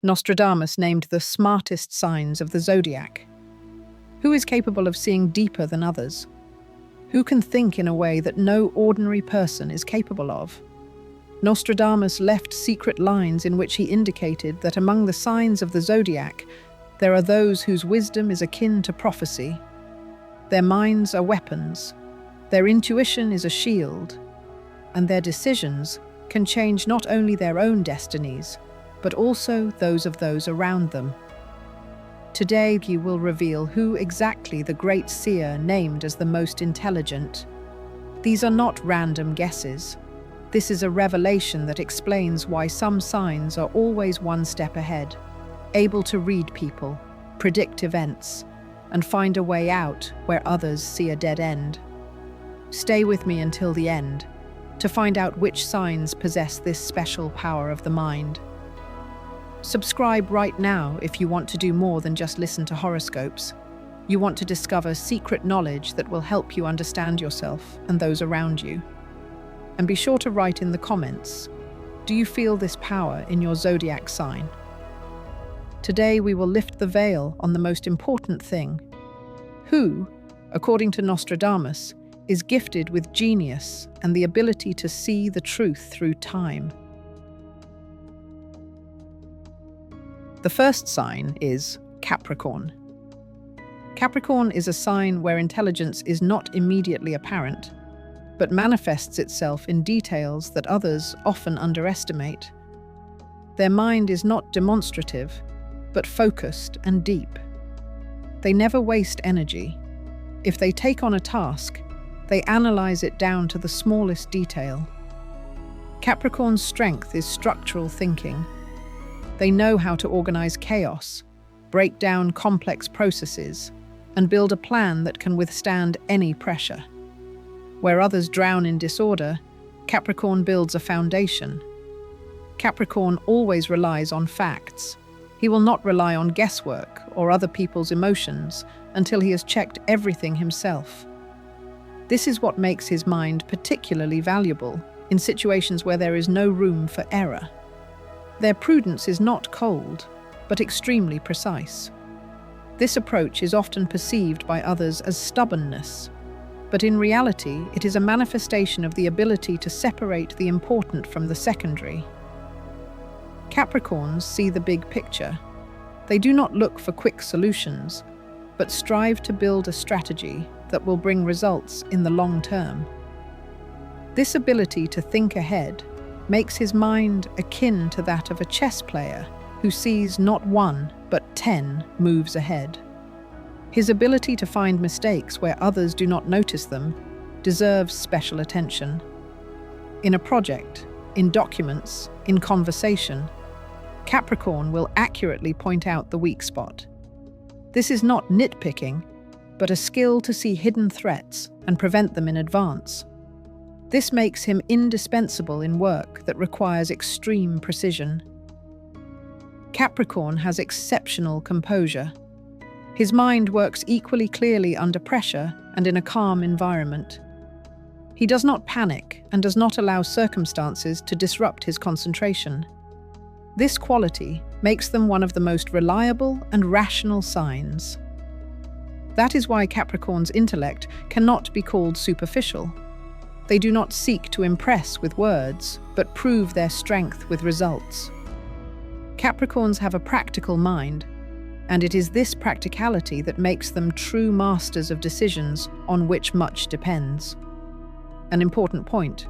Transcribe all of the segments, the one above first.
Nostradamus named the smartest signs of the zodiac. Who is capable of seeing deeper than others? Who can think in a way that no ordinary person is capable of? Nostradamus left secret lines in which he indicated that among the signs of the zodiac, there are those whose wisdom is akin to prophecy. Their minds are weapons, their intuition is a shield, and their decisions can change not only their own destinies, but also those of those around them. Today we will reveal who exactly the great seer named as the most intelligent. These are not random guesses. This is a revelation that explains why some signs are always one step ahead, able to read people, predict events, and find a way out where others see a dead end. Stay with me until the end to find out which signs possess this special power of the mind. Subscribe right now if you want to do more than just listen to horoscopes. You want to discover secret knowledge that will help you understand yourself and those around you. And be sure to write in the comments, do you feel this power in your zodiac sign? Today we will lift the veil on the most important thing. Who, according to Nostradamus, is gifted with genius and the ability to see the truth through time? The first sign is Capricorn. Capricorn is a sign where intelligence is not immediately apparent, but manifests itself in details that others often underestimate. Their mind is not demonstrative, but focused and deep. They never waste energy. If they take on a task, they analyze it down to the smallest detail. Capricorn's strength is structural thinking. They know how to organize chaos, break down complex processes, and build a plan that can withstand any pressure. Where others drown in disorder, Capricorn builds a foundation. Capricorn always relies on facts. He will not rely on guesswork or other people's emotions until he has checked everything himself. This is what makes his mind particularly valuable in situations where there is no room for error. Their prudence is not cold, but extremely precise. This approach is often perceived by others as stubbornness, but in reality, it is a manifestation of the ability to separate the important from the secondary. Capricorns see the big picture. They do not look for quick solutions, but strive to build a strategy that will bring results in the long term. This ability to think ahead makes his mind akin to that of a chess player who sees not one, but 10 moves ahead. His ability to find mistakes where others do not notice them deserves special attention. In a project, in documents, in conversation, Capricorn will accurately point out the weak spot. This is not nitpicking, but a skill to see hidden threats and prevent them in advance. This makes him indispensable in work that requires extreme precision. Capricorn has exceptional composure. His mind works equally clearly under pressure and in a calm environment. He does not panic and does not allow circumstances to disrupt his concentration. This quality makes them one of the most reliable and rational signs. That is why Capricorn's intellect cannot be called superficial. They do not seek to impress with words, but prove their strength with results. Capricorns have a practical mind, and it is this practicality that makes them true masters of decisions on which much depends. An important point: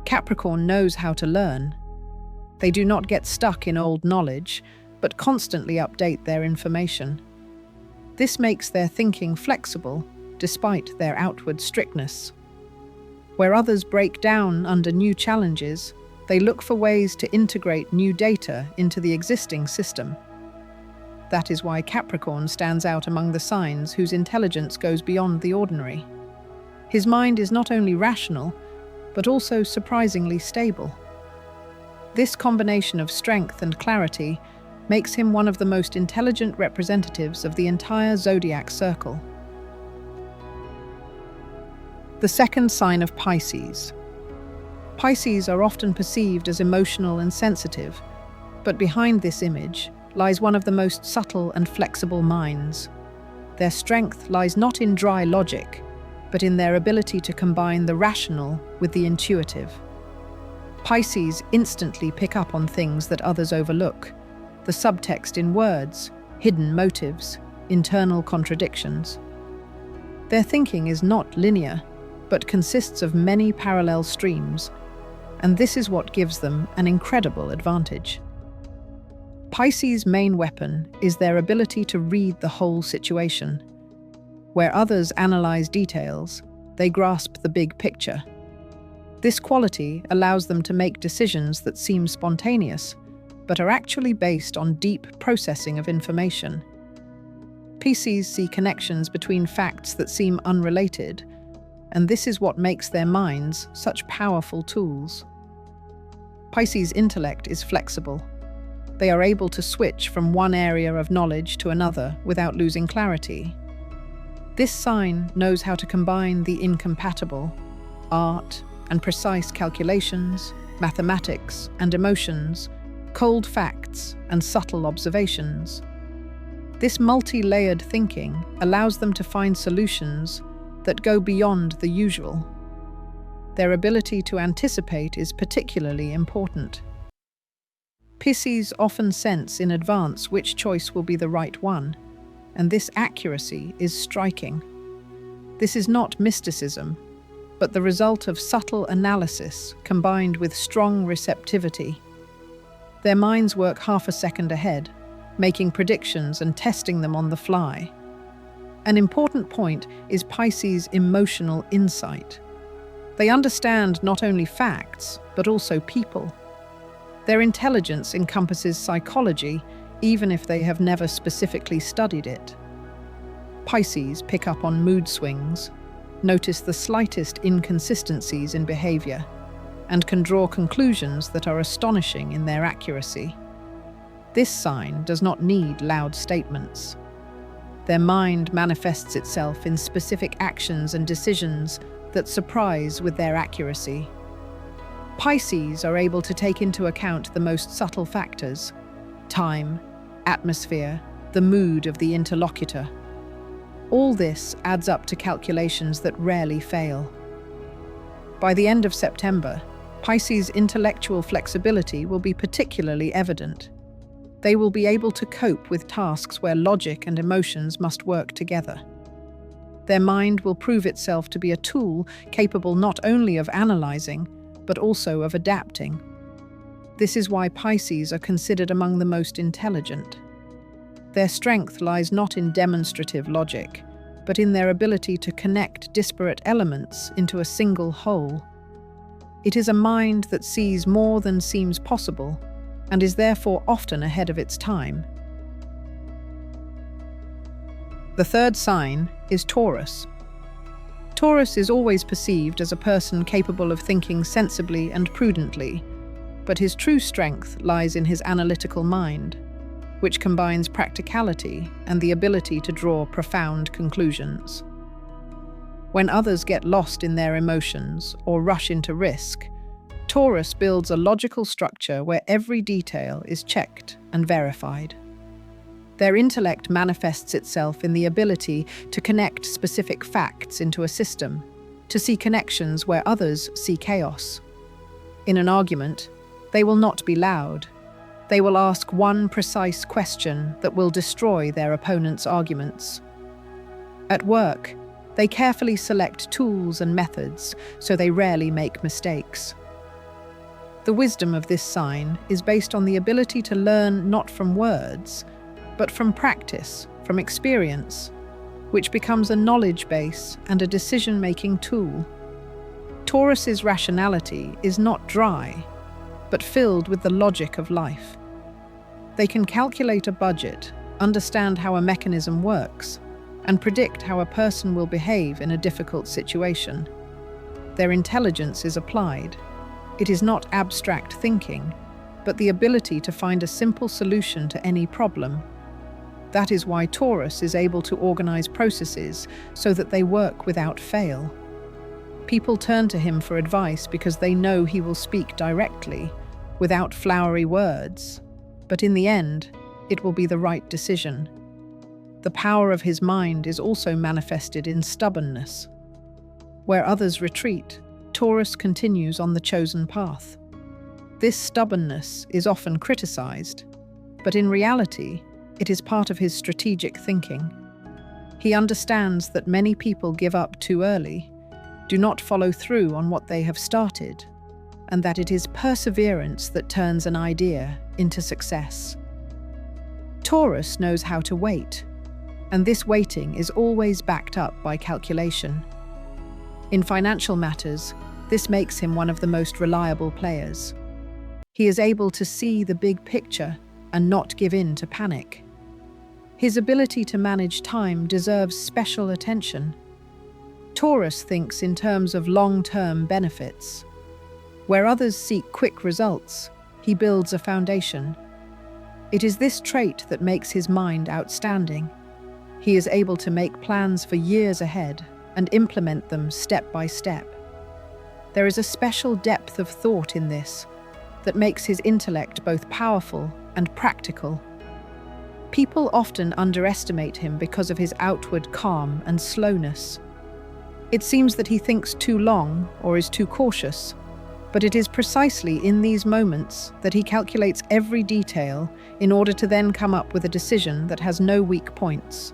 Capricorn knows how to learn. They do not get stuck in old knowledge, but constantly update their information. This makes their thinking flexible, despite their outward strictness. Where others break down under new challenges, they look for ways to integrate new data into the existing system. That is why Capricorn stands out among the signs whose intelligence goes beyond the ordinary. His mind is not only rational, but also surprisingly stable. This combination of strength and clarity makes him one of the most intelligent representatives of the entire zodiac circle. The second sign of Pisces. Pisces are often perceived as emotional and sensitive, But behind this image lies one of the most subtle and flexible minds. Their strength lies not in dry logic, but in their ability to combine the rational with the intuitive. Pisces instantly pick up on things that others overlook, the subtext in words, hidden motives, internal contradictions. Their thinking is not linear, but consists of many parallel streams, and this is what gives them an incredible advantage. Pisces' main weapon is their ability to read the whole situation. Where others analyze details, they grasp the big picture. This quality allows them to make decisions that seem spontaneous, but are actually based on deep processing of information. Pisces see connections between facts that seem unrelated, and this is what makes their minds such powerful tools. Pisces' intellect is flexible. They are able to switch from one area of knowledge to another without losing clarity. This sign knows how to combine the incompatible, art and precise calculations, mathematics and emotions, cold facts and subtle observations. This multi-layered thinking allows them to find solutions that go beyond the usual. Their ability to anticipate is particularly important. Pisces often sense in advance which choice will be the right one, and this accuracy is striking. This is not mysticism, but the result of subtle analysis combined with strong receptivity. Their minds work half a second ahead, making predictions and testing them on the fly. An important point is Pisces' emotional insight. They understand not only facts, but also people. Their intelligence encompasses psychology, even if they have never specifically studied it. Pisces pick up on mood swings, notice the slightest inconsistencies in behavior, and can draw conclusions that are astonishing in their accuracy. This sign does not need loud statements. Their mind manifests itself in specific actions and decisions that surprise with their accuracy. Pisces are able to take into account the most subtle factors: time, atmosphere, the mood of the interlocutor. All this adds up to calculations that rarely fail. By the end of September, Pisces' intellectual flexibility will be particularly evident. They will be able to cope with tasks where logic and emotions must work together. Their mind will prove itself to be a tool capable not only of analyzing, but also of adapting. This is why Pisces are considered among the most intelligent. Their strength lies not in demonstrative logic, but in their ability to connect disparate elements into a single whole. It is a mind that sees more than seems possible, and is therefore often ahead of its time. The third sign is Taurus. Taurus is always perceived as a person capable of thinking sensibly and prudently, but his true strength lies in his analytical mind, which combines practicality and the ability to draw profound conclusions. When others get lost in their emotions or rush into risk, Taurus builds a logical structure where every detail is checked and verified. Their intellect manifests itself in the ability to connect specific facts into a system, to see connections where others see chaos. In an argument, they will not be loud. They will ask one precise question that will destroy their opponent's arguments. At work, they carefully select tools and methods, so they rarely make mistakes. The wisdom of this sign is based on the ability to learn not from words, but from practice, from experience, which becomes a knowledge base and a decision-making tool. Taurus's rationality is not dry, but filled with the logic of life. They can calculate a budget, understand how a mechanism works, and predict how a person will behave in a difficult situation. Their intelligence is applied. It is not abstract thinking, but the ability to find a simple solution to any problem. That is why Taurus is able to organize processes so that they work without fail. People turn to him for advice because they know he will speak directly, without flowery words. but in the end, it will be the right decision. The power of his mind is also manifested in stubbornness. Where others retreat, Taurus continues on the chosen path. This stubbornness is often criticized, but in reality, it is part of his strategic thinking. He understands that many people give up too early, do not follow through on what they have started, and that it is perseverance that turns an idea into success. Taurus knows how to wait, and this waiting is always backed up by calculation. In financial matters, this makes him one of the most reliable players. He is able to see the big picture and not give in to panic. His ability to manage time deserves special attention. Taurus thinks in terms of long-term benefits. Where others seek quick results, he builds a foundation. It is this trait that makes his mind outstanding. He is able to make plans for years ahead and implement them step by step. There is a special depth of thought in this that makes his intellect both powerful and practical. People often underestimate him because of his outward calm and slowness. It seems that he thinks too long or is too cautious, but it is precisely in these moments that he calculates every detail in order to then come up with a decision that has no weak points.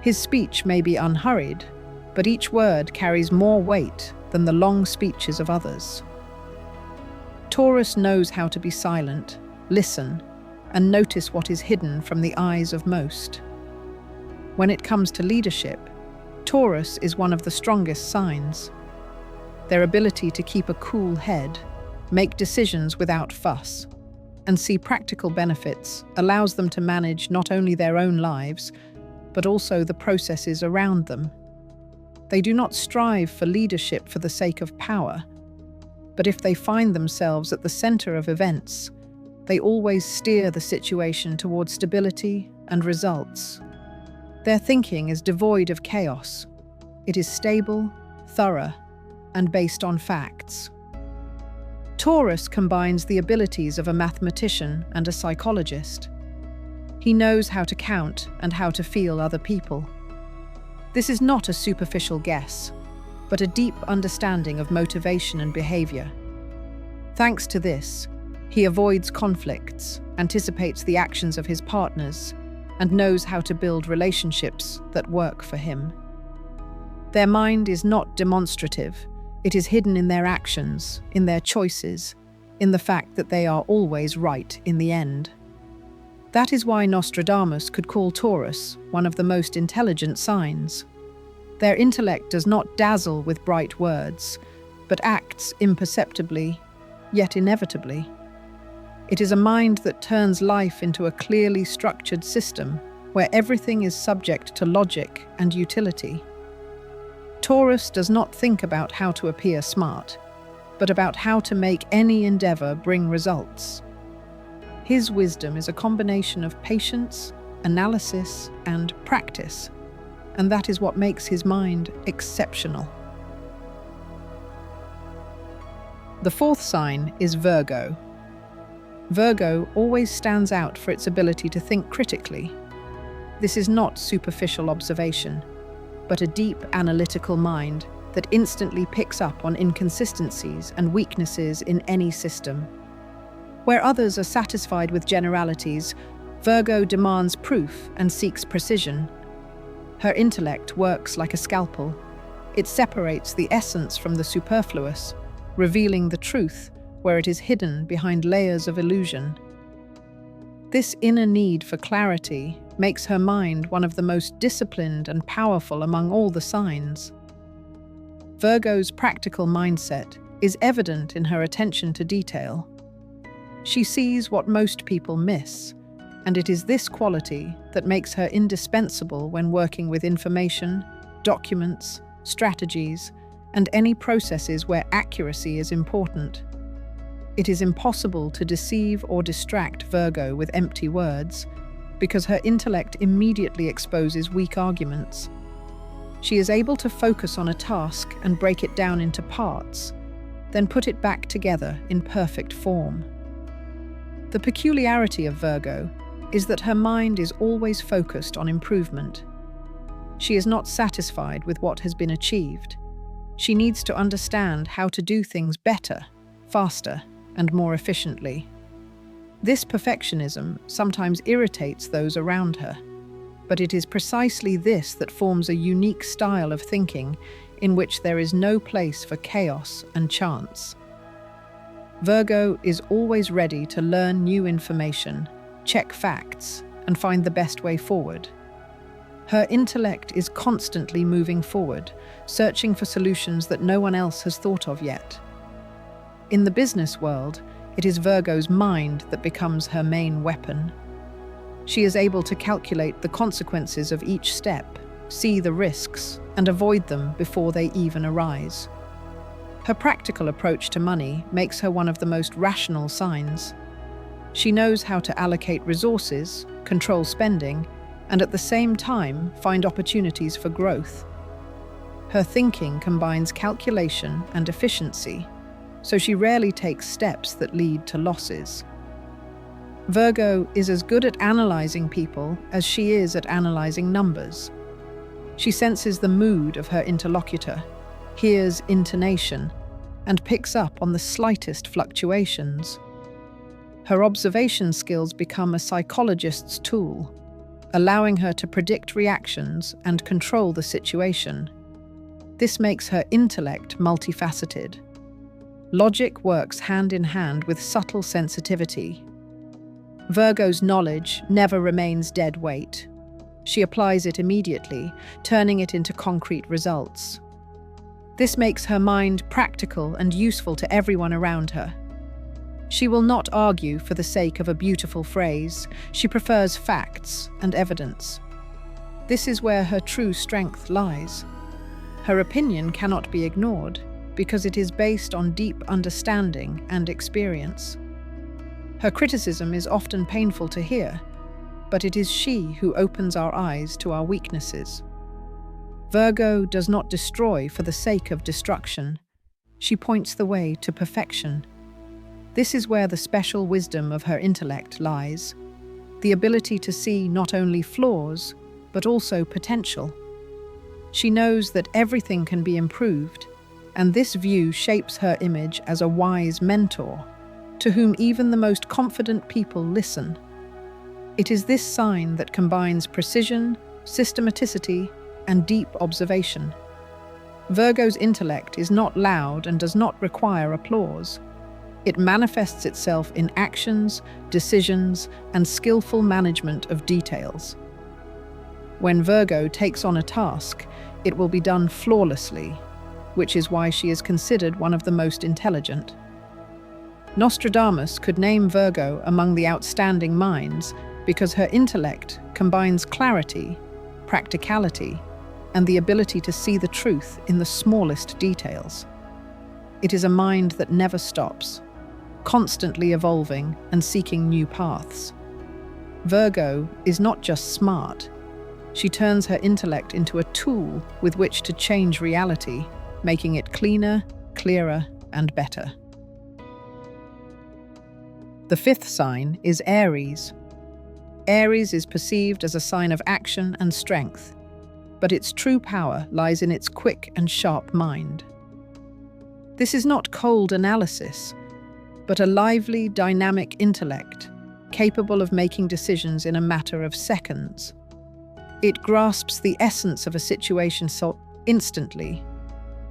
His speech may be unhurried, but each word carries more weight than the long speeches of others. Taurus knows how to be silent, listen, and notice what is hidden from the eyes of most. When it comes to leadership, Taurus is one of the strongest signs. Their ability to keep a cool head, make decisions without fuss, and see practical benefits allows them to manage not only their own lives, but also the processes around them. They do not strive for leadership for the sake of power, but if they find themselves at the center of events, they always steer the situation toward stability and results. Their thinking is devoid of chaos. It is stable, thorough, and based on facts. Taurus combines the abilities of a mathematician and a psychologist. He knows how to count and how to feel other people. This is not a superficial guess, but a deep understanding of motivation and behavior. Thanks to this, he avoids conflicts, anticipates the actions of his partners, and knows how to build relationships that work for him. Their mind is not demonstrative. It is hidden in their actions, in their choices, in the fact that they are always right in the end. That is why Nostradamus could call Taurus one of the most intelligent signs. Their intellect does not dazzle with bright words, but acts imperceptibly, yet inevitably. It is a mind that turns life into a clearly structured system where everything is subject to logic and utility. Taurus does not think about how to appear smart, but about how to make any endeavor bring results. His wisdom is a combination of patience, analysis, and practice, and that is what makes his mind exceptional. The fourth sign is Virgo. Virgo always stands out for its ability to think critically. This is not superficial observation, but a deep analytical mind that instantly picks up on inconsistencies and weaknesses in any system. Where others are satisfied with generalities, Virgo demands proof and seeks precision. Her intellect works like a scalpel. It separates the essence from the superfluous, revealing the truth where it is hidden behind layers of illusion. This inner need for clarity makes her mind one of the most disciplined and powerful among all the signs. Virgo's practical mindset is evident in her attention to detail. She sees what most people miss, and it is this quality that makes her indispensable when working with information, documents, strategies, and any processes where accuracy is important. It is impossible to deceive or distract Virgo with empty words, because her intellect immediately exposes weak arguments. She is able to focus on a task and break it down into parts, then put it back together in perfect form. The peculiarity of Virgo is that her mind is always focused on improvement. She is not satisfied with what has been achieved. She needs to understand how to do things better, faster, and more efficiently. This perfectionism sometimes irritates those around her, but it is precisely this that forms a unique style of thinking in which there is no place for chaos and chance. Virgo is always ready to learn new information, check facts, and find the best way forward. Her intellect is constantly moving forward, searching for solutions that no one else has thought of yet. In the business world, it is Virgo's mind that becomes her main weapon. She is able to calculate the consequences of each step, see the risks, and avoid them before they even arise. Her practical approach to money makes her one of the most rational signs. She knows how to allocate resources, control spending, and at the same time find opportunities for growth. Her thinking combines calculation and efficiency, so she rarely takes steps that lead to losses. Virgo is as good at analyzing people as she is at analyzing numbers. She senses the mood of her interlocutor, hears intonation, and picks up on the slightest fluctuations. Her observation skills become a psychologist's tool, allowing her to predict reactions and control the situation. This makes her intellect multifaceted. Logic works hand in hand with subtle sensitivity. Virgo's knowledge never remains dead weight. She applies it immediately, turning it into concrete results. This makes her mind practical and useful to everyone around her. She will not argue for the sake of a beautiful phrase. She prefers facts and evidence. This is where her true strength lies. Her opinion cannot be ignored because it is based on deep understanding and experience. Her criticism is often painful to hear, but it is she who opens our eyes to our weaknesses. Virgo does not destroy for the sake of destruction. She points the way to perfection. This is where the special wisdom of her intellect lies, the ability to see not only flaws, but also potential. She knows that everything can be improved, and this view shapes her image as a wise mentor, to whom even the most confident people listen. It is this sign that combines precision, systematicity, and deep observation. Virgo's intellect is not loud and does not require applause. It manifests itself in actions, decisions, and skillful management of details. When Virgo takes on a task, it will be done flawlessly, which is why she is considered one of the most intelligent. Nostradamus could name Virgo among the outstanding minds because her intellect combines clarity, practicality, and the ability to see the truth in the smallest details. It is a mind that never stops, constantly evolving and seeking new paths. Virgo is not just smart. She turns her intellect into a tool with which to change reality, making it cleaner, clearer, and better. The fifth sign is Aries. Aries is perceived as a sign of action and strength, but its true power lies in its quick and sharp mind. This is not cold analysis, but a lively, dynamic intellect, capable of making decisions in a matter of seconds. It grasps the essence of a situation so instantly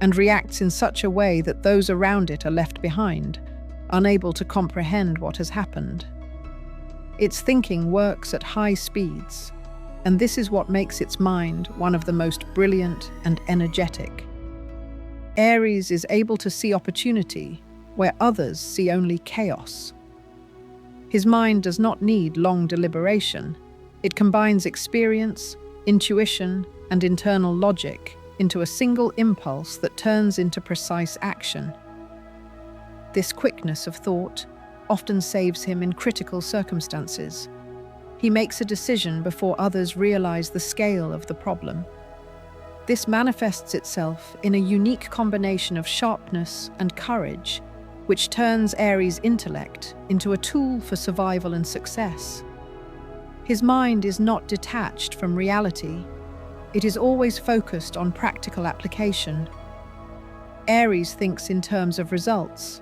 and reacts in such a way that those around it are left behind, unable to comprehend what has happened. Its thinking works at high speeds, and this is what makes its mind one of the most brilliant and energetic. Aries is able to see opportunity where others see only chaos. His mind does not need long deliberation. It combines experience, intuition, and internal logic into a single impulse that turns into precise action. This quickness of thought often saves him in critical circumstances. He makes a decision before others realize the scale of the problem. This manifests itself in a unique combination of sharpness and courage, which turns Aries' intellect into a tool for survival and success. His mind is not detached from reality. It is always focused on practical application. Aries thinks in terms of results.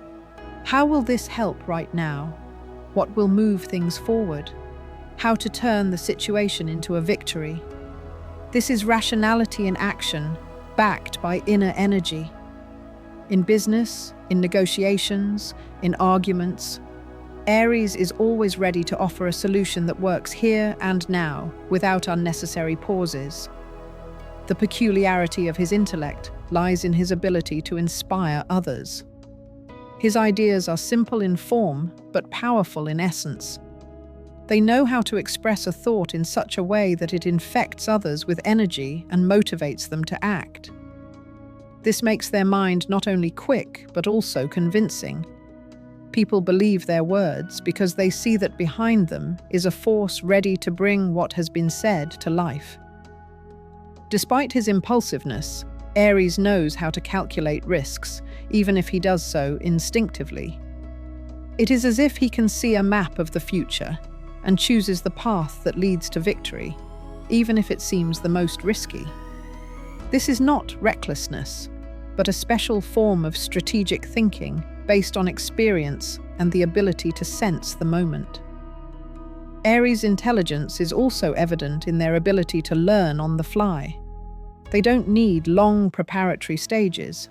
How will this help right now? What will move things forward? How to turn the situation into a victory? This is rationality in action, backed by inner energy. In business, in negotiations, in arguments, Aries is always ready to offer a solution that works here and now, without unnecessary pauses. The peculiarity of his intellect lies in his ability to inspire others. His ideas are simple in form, but powerful in essence. They know how to express a thought in such a way that it infects others with energy and motivates them to act. This makes their mind not only quick, but also convincing. People believe their words because they see that behind them is a force ready to bring what has been said to life. Despite his impulsiveness, Aries knows how to calculate risks, even if he does so instinctively. It is as if he can see a map of the future and chooses the path that leads to victory, even if it seems the most risky. This is not recklessness, but a special form of strategic thinking based on experience and the ability to sense the moment. Aries' intelligence is also evident in their ability to learn on the fly. They don't need long preparatory stages.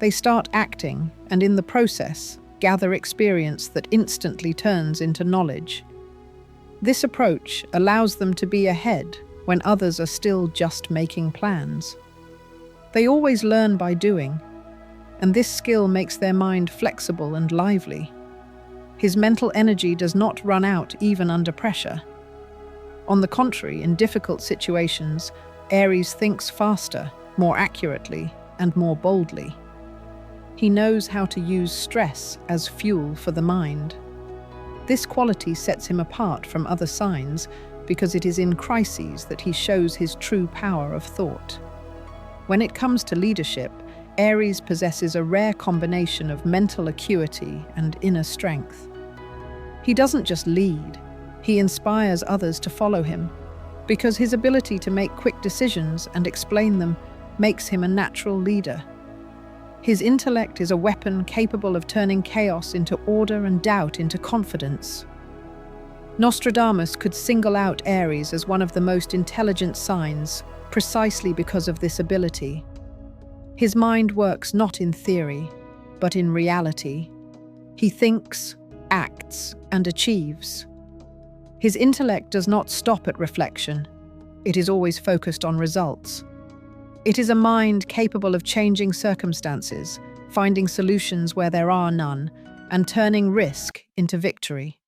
They start acting and in the process gather experience that instantly turns into knowledge. This approach allows them to be ahead when others are still just making plans. They always learn by doing, and this skill makes their mind flexible and lively. His mental energy does not run out even under pressure. On the contrary, in difficult situations, Aries thinks faster, more accurately, and more boldly. He knows how to use stress as fuel for the mind. This quality sets him apart from other signs because it is in crises that he shows his true power of thought. When it comes to leadership, Aries possesses a rare combination of mental acuity and inner strength. He doesn't just lead, he inspires others to follow him, because his ability to make quick decisions and explain them makes him a natural leader. His intellect is a weapon capable of turning chaos into order and doubt into confidence. Nostradamus could single out Aries as one of the most intelligent signs precisely because of this ability. His mind works not in theory, but in reality. He thinks, acts, and achieves. His intellect does not stop at reflection. It is always focused on results. It is a mind capable of changing circumstances, finding solutions where there are none, and turning risk into victory.